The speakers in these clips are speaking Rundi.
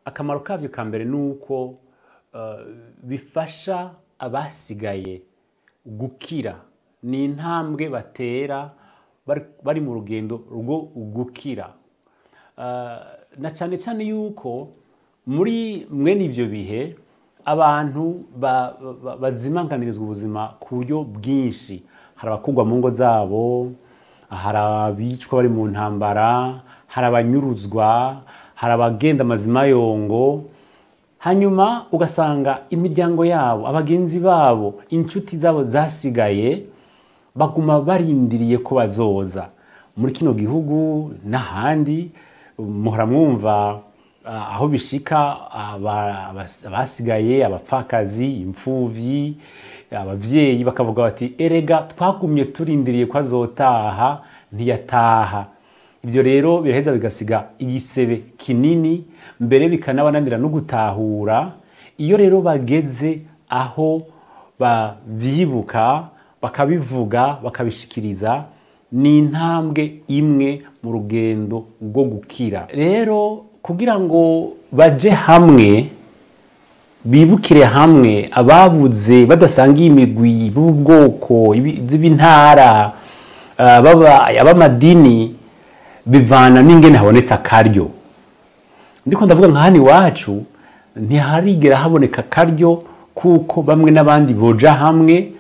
akamaro kavyo ka mbere nuko bifasha abasigaye gukira, ni intambwe batera bari mu rugendo rwo gukira. Na cane cane yuko muri mwene ivyo bihe abantu bazimanganirizwa ubuzima ku buryo bwinshi. Hari abakugwa mu ngo zabo, hari abicwa bari mu ntambara, hari abanyuruzwa, hari abagenda amazima yongo, hanyuma ugasanga imiryango yabo, abagenzi babo, inshuti zabo zasigaye baguma barindiriye ko bazoza. Muri kino gihugu n'ahandi muhora mwumva aho bishika abasigaye, abapfakazi, imfuvyi, abavyeyi bakavuga bati erega twagumye turindiriye ko azotaha ntiyataha. Ivyo rero biraheza bigasiga igisebe kinini, mbere bikanabananira no gutahura. Iyo rero bageze aho bavyibuka bakabivuga bakabishikiriza, ni intambwe imwe mu rugendo rwo gukira. Rero kugira ngo baje hamwe, bibukire hamwe ababuze badasangiye imigwi b'ubwoko z'ibintara abamadini, bivana n'ingene habonetse akaryo. Ndiko ndavuga nka hano iwacu ntiharigera haboneka akaryo kuko bamwe n'abandi boja hamwe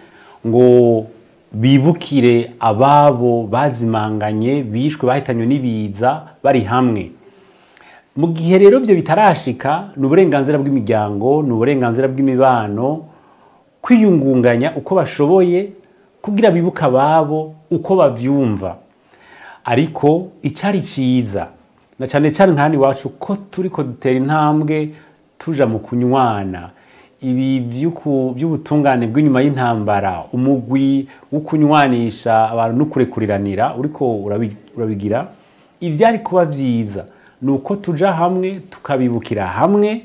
ngo bibukire ababo bazimanganye, bishwe, bahitanywe n'ibiza bari hamwe. Mu gihe rero byo bitarashika, ni uburenganzira bw'imiryango, ni uburenganzira bw'imibano kwiyungunganya uko bashoboye kugira bibuka ababo uko bavyumva. Ariko icari ciza na cane cane nk'ahandi iwacu ko turiko dutera intambwe tuja mu kunywana, ibi vy'ubutungane bw'inyuma y'intambara, umugwi wo kunywanisha abantu no kurekuriranira uriko urabigira, ivyari kuba vyiza nuko tuja hamwe tukabibukira hamwe,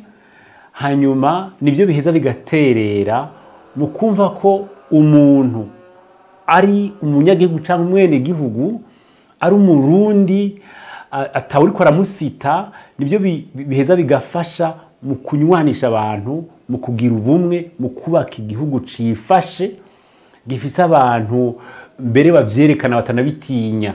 hanyuma nivyo biheza bigaterera mu kumva ko umuntu ari umunyagihugu canke umwene gihugu, ari umurundi atawuriko aramusita. Nivyo biheza bigafasha mu kunywanisha abantu, mu kugira ubumwe, mu kubaka igihugu cifashe gifise abantu mbere bavyerekana batanabitinya.